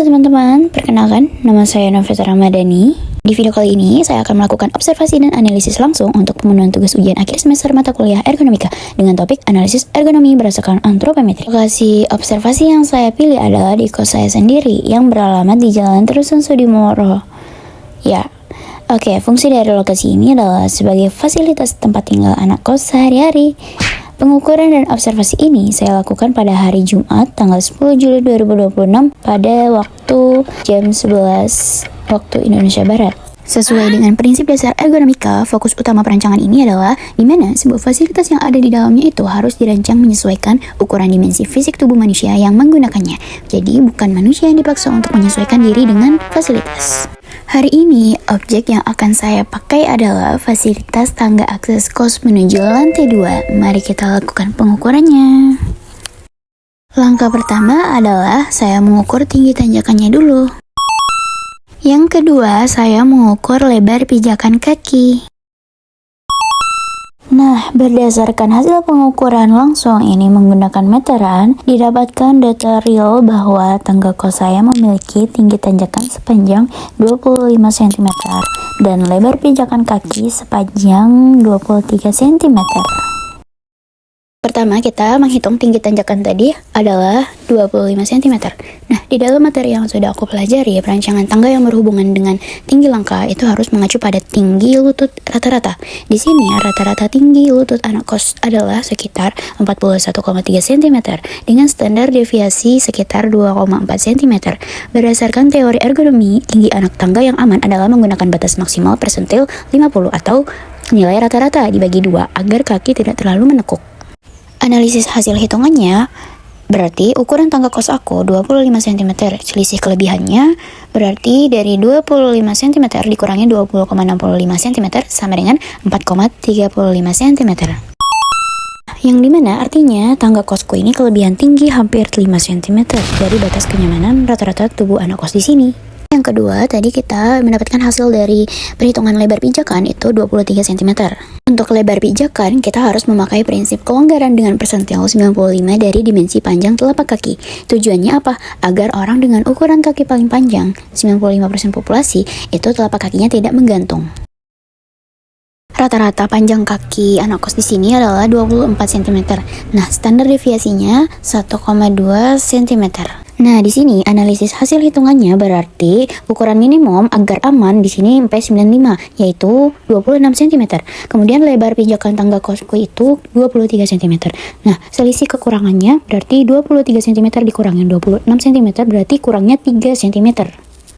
teman-teman, perkenalkan nama saya Novita Ramadhani. Di video kali ini saya akan melakukan observasi dan analisis langsung untuk pemenuhan tugas ujian akhir semester mata kuliah ergonomika dengan topik analisis ergonomi berdasarkan antropometri. Lokasi observasi yang saya pilih adalah di kos saya sendiri yang beralamat di Jalan Terusan Sudimoro. Fungsi dari lokasi ini adalah sebagai fasilitas tempat tinggal anak kos sehari-hari. Pengukuran dan observasi ini saya lakukan pada hari Jumat tanggal 10 Juli 2026 pada waktu jam 11 waktu Indonesia Barat. Sesuai dengan prinsip dasar ergonomika, fokus utama perancangan ini adalah di mana sebuah fasilitas yang ada di dalamnya itu harus dirancang menyesuaikan ukuran dimensi fisik tubuh manusia yang menggunakannya. Jadi bukan manusia yang dipaksa untuk menyesuaikan diri dengan fasilitas. Hari ini, objek yang akan saya pakai adalah fasilitas tangga akses kos menuju lantai 2. Mari kita lakukan pengukurannya. Langkah pertama adalah saya mengukur tinggi tanjakannya dulu. Yang kedua, saya mengukur lebar pijakan kaki. Nah, berdasarkan hasil pengukuran langsung ini menggunakan meteran, didapatkan data real bahwa tangga kos saya memiliki tinggi tanjakan sepanjang 25 cm dan lebar pijakan kaki sepanjang 23 cm. Pertama, kita menghitung tinggi tanjakan tadi adalah 25 cm. Nah, di dalam materi yang sudah aku pelajari, perancangan tangga yang berhubungan dengan tinggi langkah itu harus mengacu pada tinggi lutut rata-rata. Di sini, rata-rata tinggi lutut anak kos adalah sekitar 41,3 cm dengan standar deviasi sekitar 2,4 cm. Berdasarkan teori ergonomi, tinggi anak tangga yang aman adalah menggunakan batas maksimal persentil 50 atau nilai rata-rata dibagi 2 agar kaki tidak terlalu menekuk. Analisis hasil hitungannya, berarti ukuran tangga kos aku 25 cm, selisih kelebihannya berarti dari 25 cm dikurangi 20,65 cm sama dengan 4,35 cm. Yang dimana artinya tangga kosku ini kelebihan tinggi hampir 5 cm dari batas kenyamanan rata-rata tubuh anak kos di sini. Yang kedua, tadi kita mendapatkan hasil dari perhitungan lebar pijakan itu 23 cm. Untuk lebar pijakan, kita harus memakai prinsip kelonggaran dengan persentil 95 dari dimensi panjang telapak kaki. Tujuannya apa? Agar orang dengan ukuran kaki paling panjang, 95% populasi, itu telapak kakinya tidak menggantung. Rata-rata panjang kaki anak kos di sini adalah 24 cm. Nah, standar deviasinya 1,2 cm. Nah, di sini analisis hasil hitungannya berarti ukuran minimum agar aman di sini MP95 yaitu 26 cm. Kemudian lebar pijakan tangga kosku itu 23 cm. Nah, selisih kekurangannya berarti 23 cm dikurangi 26 cm berarti kurangnya 3 cm.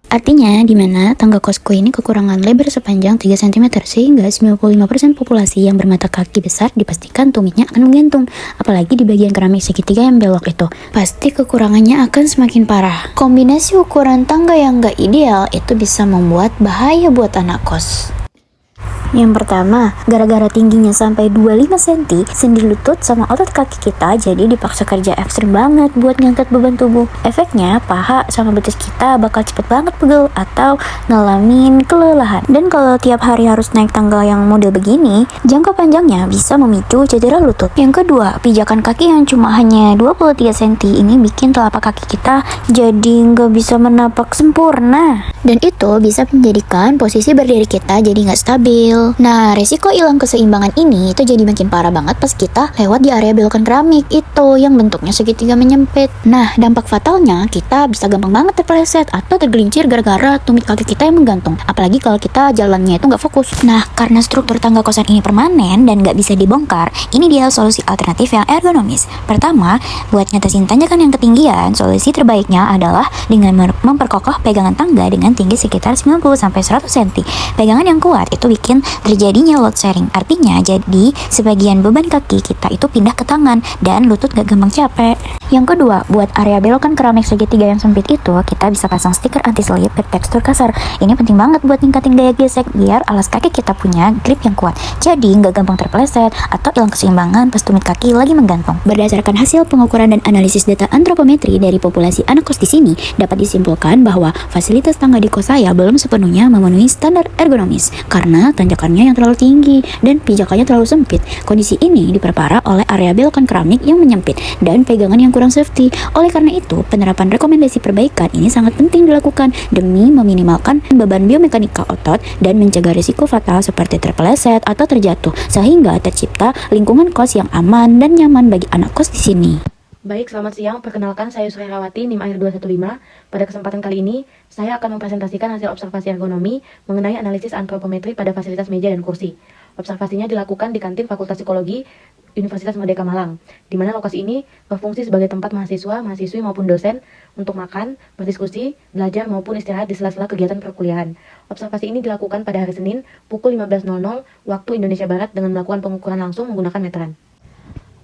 Artinya, di mana tangga kosku ini kekurangan lebar sepanjang 3 cm, sehingga 95% populasi yang bermata kaki besar dipastikan tumitnya akan menggantung. Apalagi di bagian keramik segitiga yang belok itu. Pasti kekurangannya akan semakin parah. Kombinasi ukuran tangga yang gak ideal itu bisa membuat bahaya buat anak kos. Yang pertama, gara-gara tingginya sampai 25 cm, sendi lutut sama otot kaki kita jadi dipaksa kerja ekstrim banget buat ngangkat beban tubuh. Efeknya, paha sama betis kita bakal cepet banget pegel atau ngalamin kelelahan. Dan kalau tiap hari harus naik tangga yang model begini, jangka panjangnya bisa memicu cedera lutut. Yang kedua, pijakan kaki yang cuma hanya 23 cm ini bikin telapak kaki kita jadi nggak bisa menapak sempurna. Dan itu bisa menjadikan posisi berdiri kita jadi nggak stabil. Nah, resiko hilang keseimbangan ini itu jadi makin parah banget pas kita lewat di area belokan keramik itu yang bentuknya segitiga menyempit. Nah, dampak fatalnya kita bisa gampang banget terpeleset atau tergelincir gara-gara tumit kaki kita yang menggantung. Apalagi kalau kita jalannya itu nggak fokus. Nah, karena struktur tangga kosan ini permanen dan nggak bisa dibongkar, ini dia solusi alternatif yang ergonomis. Pertama, buat ngatasin tanjakan yang ketinggian, solusi terbaiknya adalah dengan memperkokoh pegangan tangga dengan tinggi sekitar 90-100 cm. Pegangan yang kuat itu bikin terjadinya load sharing. Artinya, jadi sebagian beban kaki kita itu pindah ke tangan dan lutut gak gampang capek. Yang kedua, buat area belokan keramik segitiga yang sempit itu, kita bisa pasang stiker anti-slip bertekstur kasar. Ini penting banget buat ningkatin daya gesek biar alas kaki kita punya grip yang kuat. Jadi, gak gampang terpeleset atau hilang keseimbangan pas tumit kaki lagi menggantung. Berdasarkan hasil pengukuran dan analisis data antropometri dari populasi anak kos di sini, dapat disimpulkan bahwa fasilitas tangga di kos saya belum sepenuhnya memenuhi standar ergonomis karena tanjakan tanjakannya yang terlalu tinggi dan pijakannya terlalu sempit. Kondisi ini diperparah oleh area belokan keramik yang menyempit dan pegangan yang kurang safety. Oleh karena itu, penerapan rekomendasi perbaikan ini sangat penting dilakukan demi meminimalkan beban biomekanika otot dan mencegah risiko fatal seperti terpeleset atau terjatuh, sehingga tercipta lingkungan kos yang aman dan nyaman bagi anak kos di sini. Baik, selamat siang. Perkenalkan, saya Suhairawati, NIM Akhir 215. Pada kesempatan kali ini, saya akan mempresentasikan hasil observasi ergonomi mengenai analisis antropometri pada fasilitas meja dan kursi. Observasinya dilakukan di kantin Fakultas Psikologi Universitas Merdeka Malang, di mana lokasi ini berfungsi sebagai tempat mahasiswa, mahasiswi maupun dosen untuk makan, berdiskusi, belajar maupun istirahat di sela-sela kegiatan perkuliahan. Observasi ini dilakukan pada hari Senin pukul 15.00 waktu Indonesia Barat dengan melakukan pengukuran langsung menggunakan meteran.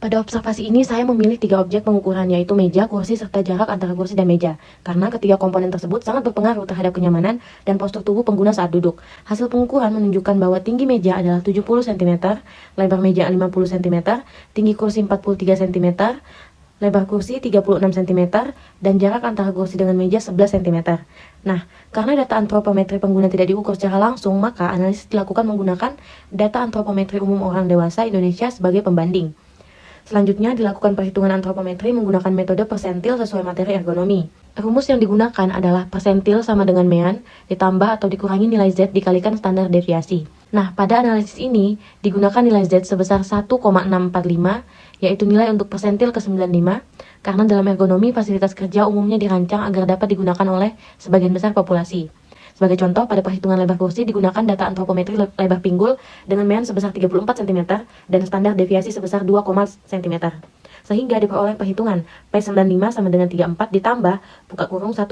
Pada observasi ini, saya memilih 3 objek pengukuran, yaitu meja, kursi, serta jarak antara kursi dan meja, karena ketiga komponen tersebut sangat berpengaruh terhadap kenyamanan dan postur tubuh pengguna saat duduk. Hasil pengukuran menunjukkan bahwa tinggi meja adalah 70 cm, lebar meja 50 cm, tinggi kursi 43 cm, lebar kursi 36 cm, dan jarak antara kursi dengan meja 11 cm. Nah, karena data antropometri pengguna tidak diukur secara langsung, maka analisis dilakukan menggunakan data antropometri umum orang dewasa Indonesia sebagai pembanding. Selanjutnya dilakukan perhitungan antropometri menggunakan metode persentil sesuai materi ergonomi. Rumus yang digunakan adalah persentil sama dengan mean ditambah atau dikurangi nilai Z dikalikan standar deviasi. Nah, pada analisis ini digunakan nilai Z sebesar 1,645, yaitu nilai untuk persentil ke-95, karena dalam ergonomi fasilitas kerja umumnya dirancang agar dapat digunakan oleh sebagian besar populasi. Sebagai contoh, pada perhitungan lebar kursi digunakan data antropometri lebar pinggul dengan mean sebesar 34 cm dan standar deviasi sebesar 2, cm. Sehingga diperoleh perhitungan P95 sama dengan 34 ditambah buka kurung 1,645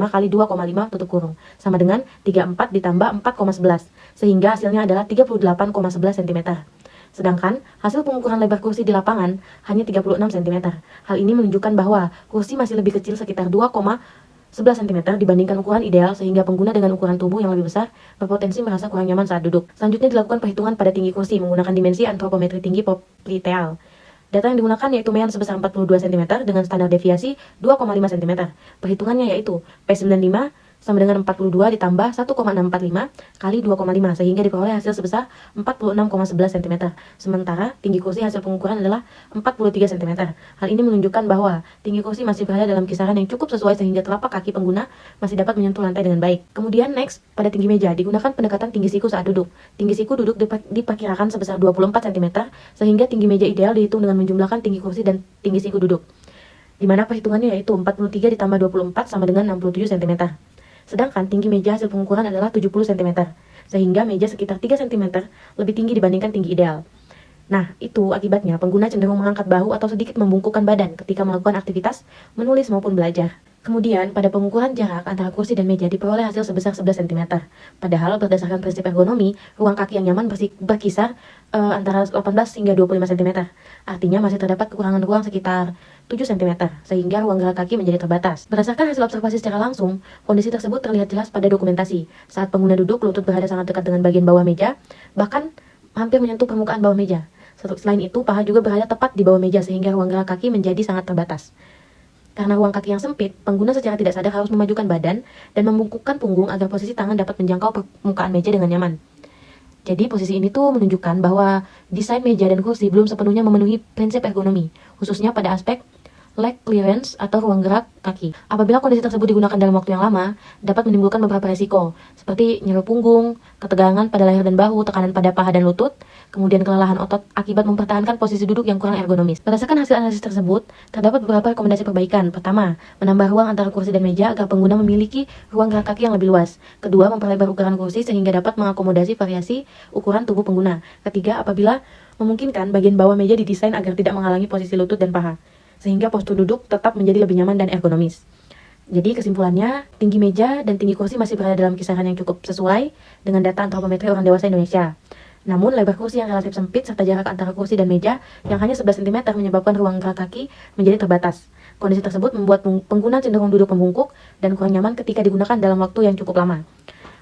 kali 2,5 tutup kurung sama dengan 34 ditambah 4,11, sehingga hasilnya adalah 38,11 cm. Sedangkan hasil pengukuran lebar kursi di lapangan hanya 36 cm. Hal ini menunjukkan bahwa kursi masih lebih kecil sekitar 2,11 cm dibandingkan ukuran ideal, sehingga pengguna dengan ukuran tubuh yang lebih besar berpotensi merasa kurang nyaman saat duduk. Selanjutnya dilakukan perhitungan pada tinggi kursi menggunakan dimensi antropometri tinggi popliteal. Data yang digunakan yaitu mean sebesar 42 cm dengan standar deviasi 2,5 cm. Perhitungannya yaitu P95 sama dengan 42 ditambah 1,645 kali 2,5, sehingga diperoleh hasil sebesar 46,11 cm. Sementara tinggi kursi hasil pengukuran adalah 43 cm. Hal ini menunjukkan bahwa tinggi kursi masih berada dalam kisaran yang cukup sesuai sehingga telapak kaki pengguna masih dapat menyentuh lantai dengan baik. Kemudian next, pada tinggi meja digunakan pendekatan tinggi siku saat duduk. Tinggi siku duduk diperkirakan sebesar 24 cm, sehingga tinggi meja ideal dihitung dengan menjumlahkan tinggi kursi dan tinggi siku duduk, di mana perhitungannya yaitu 43 ditambah 24 sama dengan 67 cm. Sedangkan tinggi meja hasil pengukuran adalah 70 cm, sehingga meja sekitar 3 cm lebih tinggi dibandingkan tinggi ideal. Nah, itu akibatnya pengguna cenderung mengangkat bahu atau sedikit membungkukkan badan ketika melakukan aktivitas menulis maupun belajar. Kemudian, pada pengukuran jarak antara kursi dan meja diperoleh hasil sebesar 11 cm. Padahal berdasarkan prinsip ergonomi, ruang kaki yang nyaman berkisar antara 18 hingga 25 cm. Artinya masih terdapat kekurangan ruang sekitar 7 cm, sehingga ruang gerak kaki menjadi terbatas. Berdasarkan hasil observasi secara langsung, kondisi tersebut terlihat jelas pada dokumentasi. Saat pengguna duduk, lutut berada sangat dekat dengan bagian bawah meja, bahkan hampir menyentuh permukaan bawah meja. Selain itu, paha juga berada tepat di bawah meja, sehingga ruang gerak kaki menjadi sangat terbatas. Karena ruang kaki yang sempit, pengguna secara tidak sadar harus memajukan badan dan membungkukkan punggung agar posisi tangan dapat menjangkau permukaan meja dengan nyaman. Jadi posisi ini tuh menunjukkan bahwa desain meja dan kursi belum sepenuhnya memenuhi prinsip ergonomi, khususnya pada aspek leg clearance atau ruang gerak kaki. Apabila kondisi tersebut digunakan dalam waktu yang lama, dapat menimbulkan beberapa resiko, seperti nyeri punggung, ketegangan pada leher dan bahu, tekanan pada paha dan lutut, kemudian kelelahan otot akibat mempertahankan posisi duduk yang kurang ergonomis. Berdasarkan hasil analisis tersebut, terdapat beberapa rekomendasi perbaikan. Pertama, menambah ruang antara kursi dan meja agar pengguna memiliki ruang gerak kaki yang lebih luas. Kedua, memperlebar ukuran kursi sehingga dapat mengakomodasi variasi ukuran tubuh pengguna. Ketiga, apabila memungkinkan, bagian bawah meja didesain agar tidak menghalangi posisi lutut dan paha, sehingga postur duduk tetap menjadi lebih nyaman dan ergonomis. Jadi kesimpulannya, tinggi meja dan tinggi kursi masih berada dalam kisaran yang cukup sesuai dengan data antropometri orang dewasa Indonesia. Namun lebar kursi yang relatif sempit serta jarak antara kursi dan meja yang hanya 11 cm menyebabkan ruang gerak kaki menjadi terbatas. Kondisi tersebut membuat pengguna cenderung duduk membungkuk dan kurang nyaman ketika digunakan dalam waktu yang cukup lama.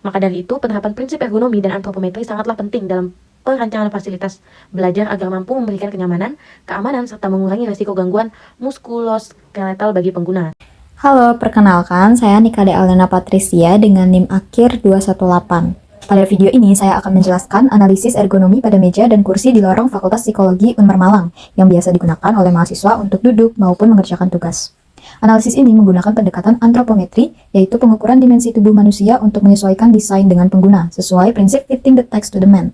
Maka dari itu, penerapan prinsip ergonomi dan antropometri sangatlah penting dalam perancangan fasilitas belajar agar mampu memberikan kenyamanan, keamanan, serta mengurangi risiko gangguan muskuloskeletal bagi pengguna. Halo, perkenalkan saya Nikade Alena Patricia dengan NIM Akhir 218. Pada video ini, saya akan menjelaskan analisis ergonomi pada meja dan kursi di lorong Fakultas Psikologi Unmar Malang, yang biasa digunakan oleh mahasiswa untuk duduk maupun mengerjakan tugas. Analisis ini menggunakan pendekatan antropometri, yaitu pengukuran dimensi tubuh manusia untuk menyesuaikan desain dengan pengguna, sesuai prinsip fitting the text to the man.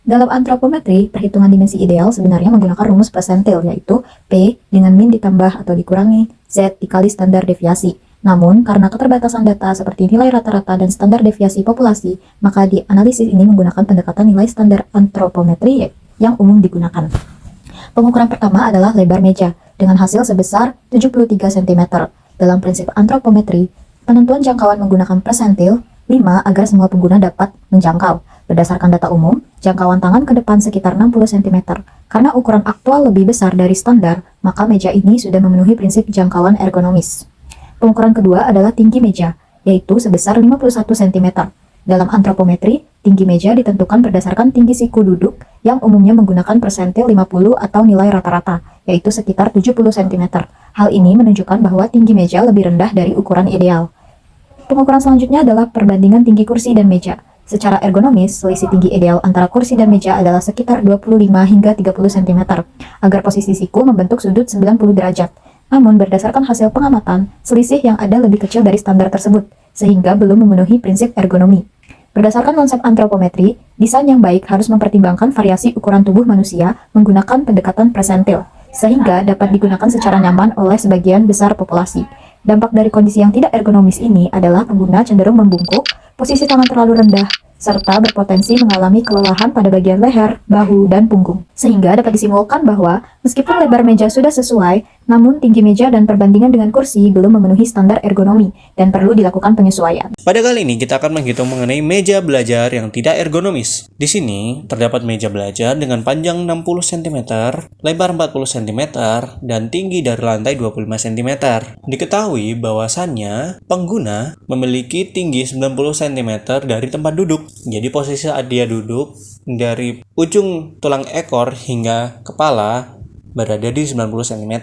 Dalam antropometri, perhitungan dimensi ideal sebenarnya menggunakan rumus persentil, yaitu P dengan min ditambah atau dikurangi Z dikali standar deviasi. Namun, karena keterbatasan data seperti nilai rata-rata dan standar deviasi populasi, maka di analisis ini menggunakan pendekatan nilai standar antropometri yang umum digunakan. Pengukuran pertama adalah lebar meja, dengan hasil sebesar 73 cm. Dalam prinsip antropometri, penentuan jangkauan menggunakan persentil 5 agar semua pengguna dapat menjangkau. Berdasarkan data umum, jangkauan tangan ke depan sekitar 60 cm. Karena ukuran aktual lebih besar dari standar, maka meja ini sudah memenuhi prinsip jangkauan ergonomis. Pengukuran kedua adalah tinggi meja, yaitu sebesar 51 cm. Dalam antropometri, tinggi meja ditentukan berdasarkan tinggi siku duduk yang umumnya menggunakan persentil 50 atau nilai rata-rata, yaitu sekitar 70 cm. Hal ini menunjukkan bahwa tinggi meja lebih rendah dari ukuran ideal. Pengukuran selanjutnya adalah perbandingan tinggi kursi dan meja. Secara ergonomis, selisih tinggi ideal antara kursi dan meja adalah sekitar 25 hingga 30 cm, agar posisi siku membentuk sudut 90 derajat. Namun, berdasarkan hasil pengamatan, selisih yang ada lebih kecil dari standar tersebut, sehingga belum memenuhi prinsip ergonomi. Berdasarkan konsep antropometri, desain yang baik harus mempertimbangkan variasi ukuran tubuh manusia menggunakan pendekatan persentil, sehingga dapat digunakan secara nyaman oleh sebagian besar populasi. Dampak dari kondisi yang tidak ergonomis ini adalah pengguna cenderung membungkuk, posisi tangan terlalu rendah, serta berpotensi mengalami kelelahan pada bagian leher, bahu, dan punggung. Sehingga dapat disimpulkan bahwa meskipun lebar meja sudah sesuai, namun tinggi meja dan perbandingan dengan kursi belum memenuhi standar ergonomi dan perlu dilakukan penyesuaian. Pada kali ini kita akan menghitung mengenai meja belajar yang tidak ergonomis. Di sini terdapat meja belajar dengan panjang 60 cm, lebar 40 cm, dan tinggi dari lantai 25 cm. Diketahui bahwasannya pengguna memiliki tinggi 90 cm dari tempat duduk. Jadi posisi saat dia duduk dari ujung tulang ekor hingga kepala berada di 90 cm.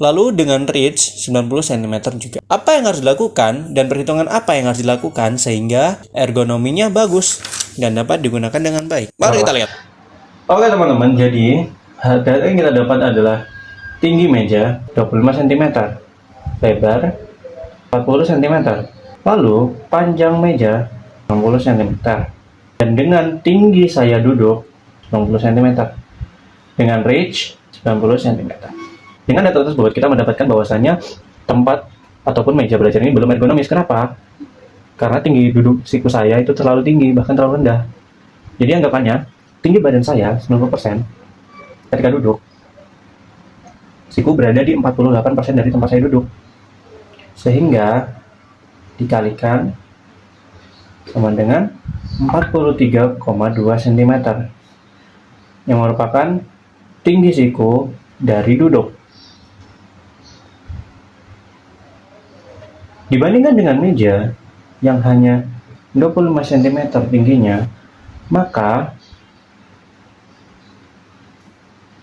Lalu dengan reach 90 cm juga. Apa yang harus dilakukan dan perhitungan apa yang harus dilakukan sehingga ergonominya bagus dan dapat digunakan dengan baik? Mari kita lihat. Oke teman-teman, jadi data yang kita dapat adalah tinggi meja 25 cm, lebar 40 cm, lalu panjang meja 60 cm. Dan dengan tinggi saya duduk 90 cm, dengan reach 90 cm. Dengan data tersebut kita mendapatkan bahwasannya tempat ataupun meja belajar ini belum ergonomis. Kenapa? Karena tinggi duduk siku saya itu terlalu tinggi, bahkan terlalu rendah. Jadi anggapannya tinggi badan saya 90% ketika duduk, siku berada di 48% dari tempat saya duduk, sehingga dikalikan sama dengan 43,2 cm yang merupakan tinggi siku dari duduk. Dibandingkan dengan meja yang hanya 25 cm tingginya, maka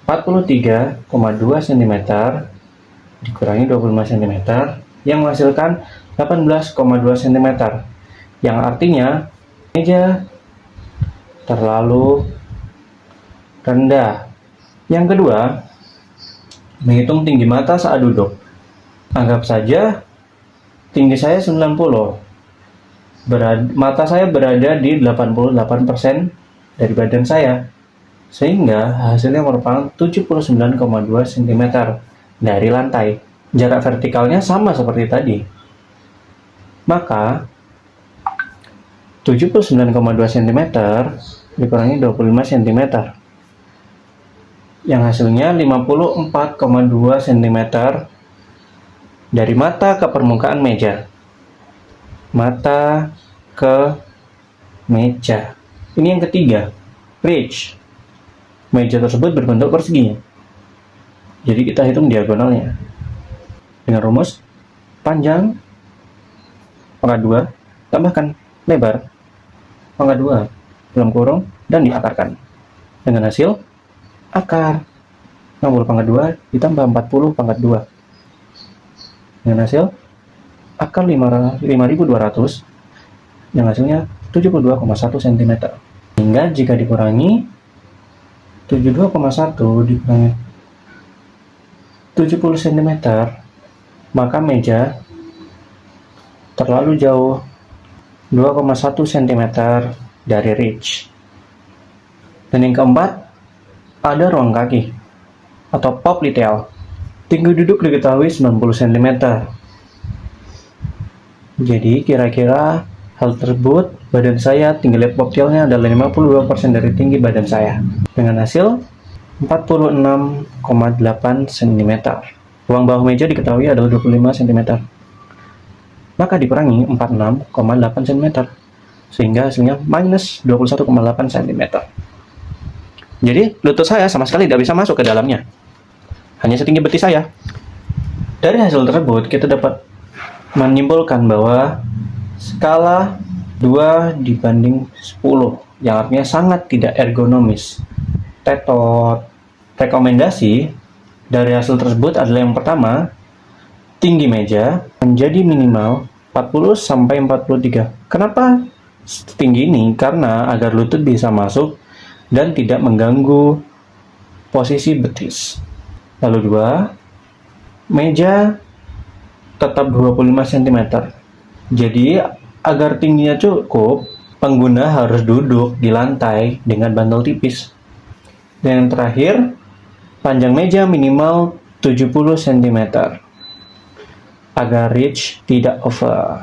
43,2 cm dikurangi 25 cm yang menghasilkan 18,2 cm, yang artinya meja terlalu rendah. Yang kedua, menghitung tinggi mata saat duduk. Anggap saja tinggi saya 90, mata saya berada di 88% dari badan saya, sehingga hasilnya merupakan 79,2 cm dari lantai. Jarak vertikalnya sama seperti tadi. Maka 79,2 cm dikurangi 25 cm, yang hasilnya 54,2 cm dari mata ke permukaan meja. Mata ke meja. Ini yang ketiga, reach. Meja tersebut berbentuk persegi. Jadi kita hitung diagonalnya dengan rumus panjang pangkat 2 tambahkan lebar pangkat 2 dalam kurung dan diakarkan dengan hasil akar 60 pangkat 2 ditambah 40 pangkat 2 dengan hasil akar 5200 yang hasilnya 72,1 cm. Hingga jika dikurangi 72,1 dikurangi 70 cm, maka meja terlalu jauh 2,1 cm dari reach. Dan yang keempat, ada ruang kaki atau popliteal. Tinggi duduk diketahui 90 cm. Jadi kira-kira hal tersebut, badan saya tinggi poplitealnya adalah 52% dari tinggi badan saya, dengan hasil 46,8 cm. Ruang bahu meja diketahui adalah 25 cm. Maka dikurangi 46,8 cm, sehingga hasilnya minus 21,8 cm. Jadi lutut saya sama sekali tidak bisa masuk ke dalamnya, hanya setinggi betis saya. Dari hasil tersebut kita dapat menyimpulkan bahwa skala 2 dibanding 10, yang artinya sangat tidak ergonomis. Tetot rekomendasi dari hasil tersebut adalah yang pertama, tinggi meja menjadi minimal 40-43. Kenapa setinggi ini? Karena agar lutut bisa masuk dan tidak mengganggu posisi betis. Lalu 2, meja tetap 25 cm. Jadi agar tingginya cukup, pengguna harus duduk di lantai dengan bantal tipis. Dan yang terakhir, panjang meja minimal 70 cm agar reach tidak over.